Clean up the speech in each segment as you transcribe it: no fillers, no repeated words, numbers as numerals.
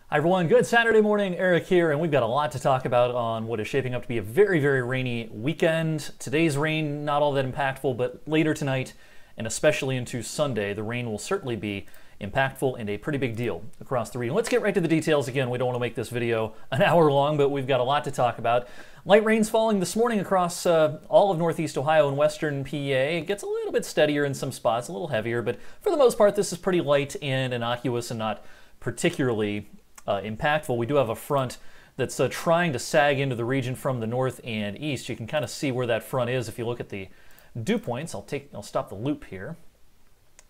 Hi everyone, good Saturday morning, Eric here, and we've got a lot to talk about on what is shaping up to be a very, very rainy weekend. Today's rain, not all that impactful, but later tonight, and especially into Sunday, the rain will certainly be impactful and a pretty big deal across the region. Let's get right to the details. Again, we don't want to make this video an hour long, but we've got a lot to talk about. Light rain's falling this morning across all of northeast Ohio and western PA. It gets a little bit steadier in some spots, a little heavier, but for the most part, this is pretty light and innocuous and not particularly impactful. We do have a front that's trying to sag into the region from the north and east. You can kind of see where that front is if you look at the dew points. I'll stop the loop here.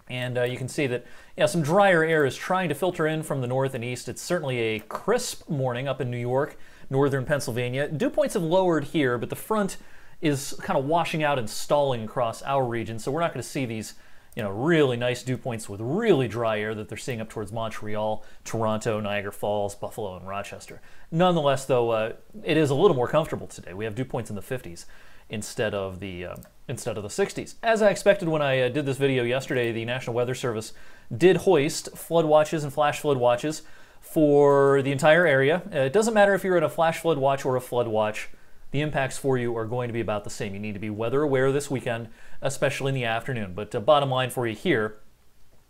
And you can see that some drier air is trying to filter in from the north and east. It's certainly a crisp morning up in New York, northern Pennsylvania. Dew points have lowered here, but the front is kind of washing out and stalling across our region, so we're not going to see these really nice dew points with really dry air that they're seeing up towards Montreal, Toronto, Niagara Falls, Buffalo, and Rochester. Nonetheless, though, it is a little more comfortable today. We have dew points in the 50s instead of the 60s. As I expected when I did this video yesterday, the National Weather Service did hoist flood watches and flash flood watches for the entire area. It doesn't matter if you're in a flash flood watch or a flood watch. The impacts for you are going to be about the same. You need to be weather aware this weekend, especially in the afternoon. But bottom line for you here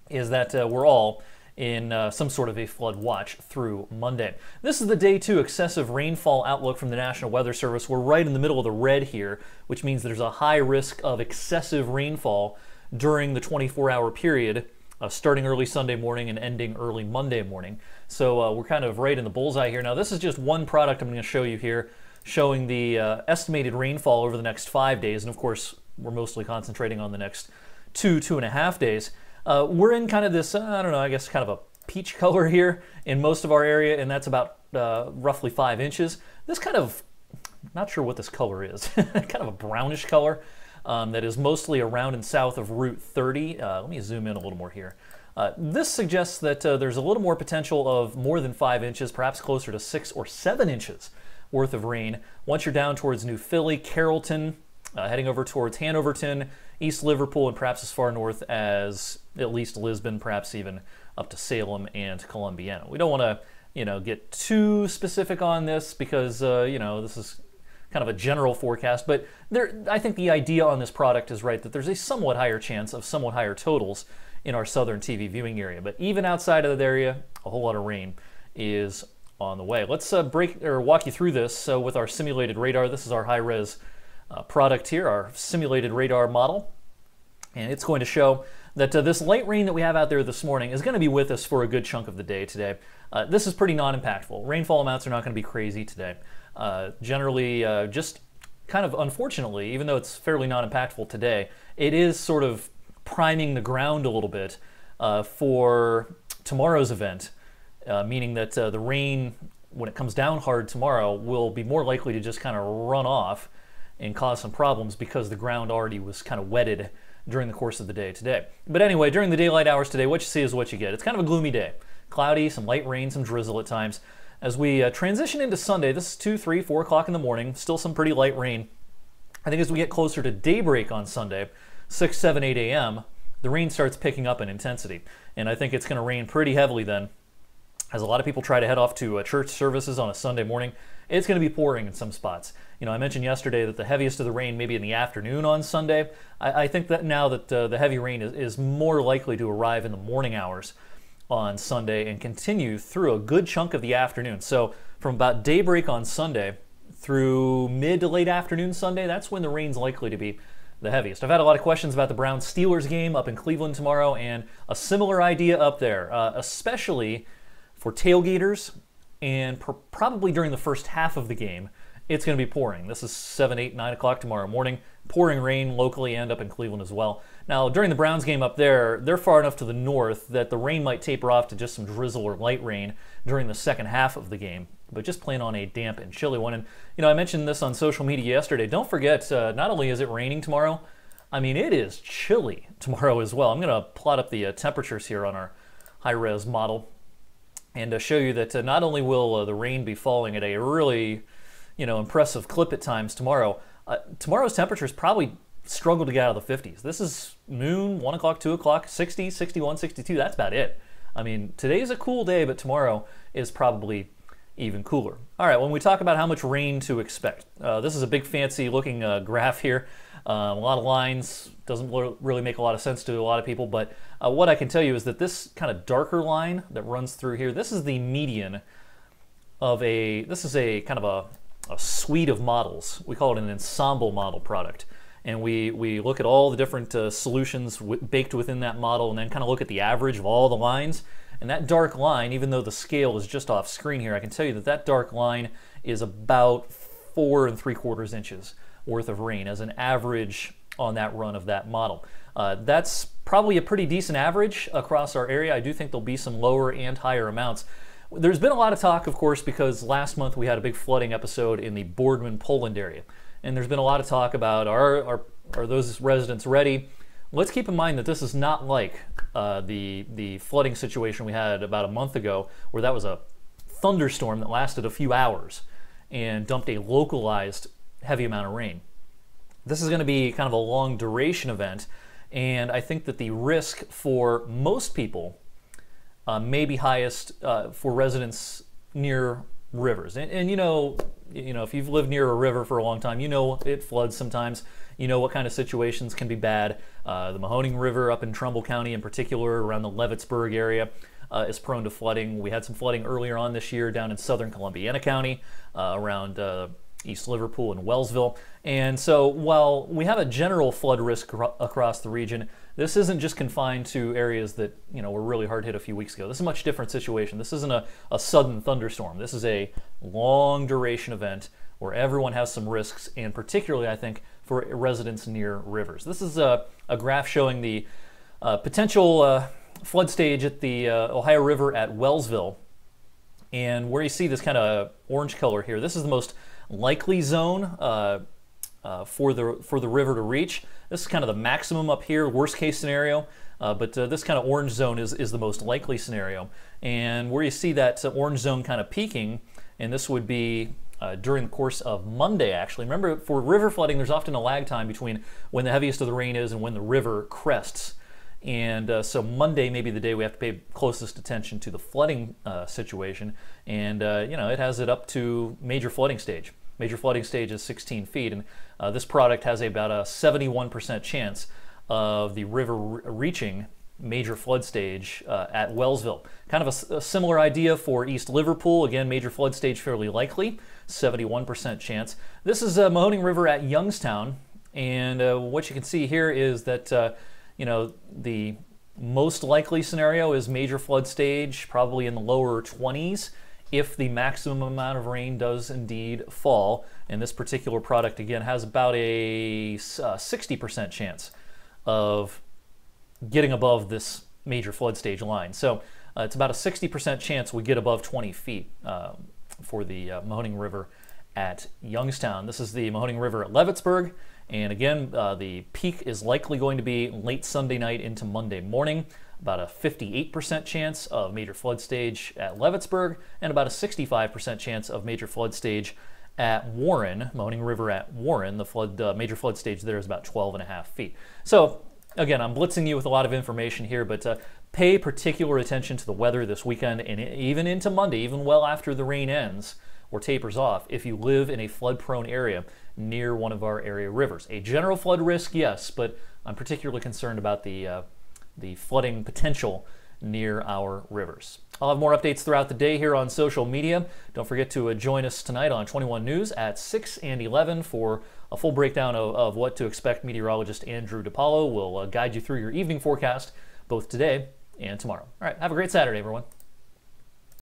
is that we're all in some sort of a flood watch through Monday. This is the day 2 excessive rainfall outlook from the National Weather Service. We're right in the middle of the red here, which means there's a high risk of excessive rainfall during the 24-hour period, starting early Sunday morning and ending early Monday morning. So we're kind of right in the bullseye here. Now, this is just one product I'm going to show you here, showing the estimated rainfall over the next 5 days. And of course, we're mostly concentrating on the next 2.5 days. We're in kind of this, I don't know, I guess kind of a peach color here in most of our area, and that's about roughly 5 inches. This kind of, not sure what this color is, kind of a brownish color that is mostly around and south of Route 30. Let me zoom in a little more here. This suggests that there's a little more potential of more than 5 inches, perhaps closer to 6 or 7 inches worth of rain once you're down towards New Philly, Carrollton, heading over towards Hanoverton, East Liverpool, and perhaps as far north as at least Lisbon, perhaps even up to Salem and Columbiana. We don't want to, get too specific on this because, this is kind of a general forecast, but I think the idea on this product is right, that there's a somewhat higher chance of somewhat higher totals in our southern TV viewing area. But even outside of that area, a whole lot of rain is on the way. Let's walk you through this. So with our simulated radar, this is our high-res product here, our simulated radar model, and it's going to show that this light rain that we have out there this morning is going to be with us for a good chunk of the day today. This is pretty non-impactful. Rainfall amounts are not going to be crazy today. Generally, just kind of unfortunately, even though it's fairly non-impactful today, it is sort of priming the ground a little bit for tomorrow's event. Meaning that the rain, when it comes down hard tomorrow, will be more likely to just kind of run off and cause some problems because the ground already was kind of wetted during the course of the day today. But anyway, during the daylight hours today, what you see is what you get. It's kind of a gloomy day. Cloudy, some light rain, some drizzle at times. As we transition into Sunday, this is 2, 3, 4 o'clock in the morning, still some pretty light rain. I think as we get closer to daybreak on Sunday, 6, 7, 8 a.m., the rain starts picking up in intensity. And I think it's going to rain pretty heavily then, as a lot of people try to head off to church services on a Sunday morning. It's going to be pouring in some spots. I mentioned yesterday that the heaviest of the rain may be in the afternoon on Sunday. I think that now that the heavy rain is more likely to arrive in the morning hours on Sunday and continue through a good chunk of the afternoon. So from about daybreak on Sunday through mid to late afternoon Sunday, that's when the rain's likely to be the heaviest. I've had a lot of questions about the Browns-Steelers game up in Cleveland tomorrow, and a similar idea up there, especially for tailgaters, and probably during the first half of the game, it's going to be pouring. This is 7, 8, 9 o'clock tomorrow morning. Pouring rain locally and up in Cleveland as well. Now, during the Browns game up there, they're far enough to the north that the rain might taper off to just some drizzle or light rain during the second half of the game. But just plan on a damp and chilly one. And, I mentioned this on social media yesterday. Don't forget, not only is it raining tomorrow, I mean, it is chilly tomorrow as well. I'm going to plot up the temperatures here on our high-res model and show you that not only will the rain be falling at a really, impressive clip at times tomorrow, tomorrow's temperatures probably struggle to get out of the 50s. This is noon, 1 o'clock, 2 o'clock, 60, 61, 62. That's about it. I mean, today's a cool day, but tomorrow is probably even cooler. All right, when we talk about how much rain to expect, this is a big fancy looking graph here. A lot of lines, doesn't really make a lot of sense to a lot of people, but what I can tell you is that this kind of darker line that runs through here, this is the median of this is a kind of a suite of models. We call it an ensemble model product. And we look at all the different solutions baked within that model and then kind of look at the average of all the lines. And that dark line, even though the scale is just off screen here, I can tell you that that dark line is about 4 3/4 inches worth of rain as an average on that run of that model. That's probably a pretty decent average across our area. I do think there'll be some lower and higher amounts. There's been a lot of talk, of course, because last month we had a big flooding episode in the Boardman, Poland area. And there's been a lot of talk about are those residents ready? Let's keep in mind that this is not like the flooding situation we had about a month ago, where that was a thunderstorm that lasted a few hours and dumped a localized heavy amount of rain. This is going to be kind of a long duration event, and I think that the risk for most people may be highest for residents near rivers. And you know, if you've lived near a river for a long time, you know it floods sometimes. You know what kind of situations can be bad. The Mahoning River up in Trumbull County in particular, around the Leavittsburg area, is prone to flooding. We had some flooding earlier on this year down in southern Columbiana County, around East Liverpool and Wellsville. And so while we have a general flood risk across the region, this isn't just confined to areas that were really hard hit a few weeks ago. This is a much different situation. This isn't a sudden thunderstorm. This is a long duration event where everyone has some risks, and particularly I think for residents near rivers. This is a graph showing the potential flood stage at the Ohio River at Wellsville. And where you see this kind of orange color here, this is the most likely zone for the river to reach. This is kind of the maximum up here, worst case scenario, but this kind of orange zone is the most likely scenario. And where you see that orange zone kind of peaking, and this would be during the course of Monday, actually. Remember, for river flooding, there's often a lag time between when the heaviest of the rain is and when the river crests. And so Monday may be the day we have to pay closest attention to the flooding situation. And, it has it up to major flooding stage. Major flooding stage is 16 feet. And this product has about a 71% chance of the river reaching major flood stage at Wellsville. Kind of a similar idea for East Liverpool. Again, major flood stage fairly likely, 71% chance. This is Mahoning River at Youngstown. And what you can see here is that the most likely scenario is major flood stage, probably in the lower 20s, if the maximum amount of rain does indeed fall. And this particular product, again, has about a 60% chance of getting above this major flood stage line. So it's about a 60% chance we get above 20 feet for the Mahoning River at Youngstown. This is the Mahoning River at Leavittsburg. And again, the peak is likely going to be late Sunday night into Monday morning. About a 58% chance of major flood stage at Leavittsburg, and about a 65% chance of major flood stage at Warren, Mahoning River at Warren. The major flood stage there is about 12.5 feet. So again, I'm blitzing you with a lot of information here, but pay particular attention to the weather this weekend and even into Monday, even well after the rain ends or tapers off, if you live in a flood-prone area near one of our area rivers. A general flood risk, yes, but I'm particularly concerned about the flooding potential near our rivers. I'll have more updates throughout the day here on social media. Don't forget to join us tonight on 21 News at 6 and 11 for a full breakdown of what to expect. Meteorologist Andrew DePaulo will guide you through your evening forecast both today and tomorrow. All right, have a great Saturday, everyone.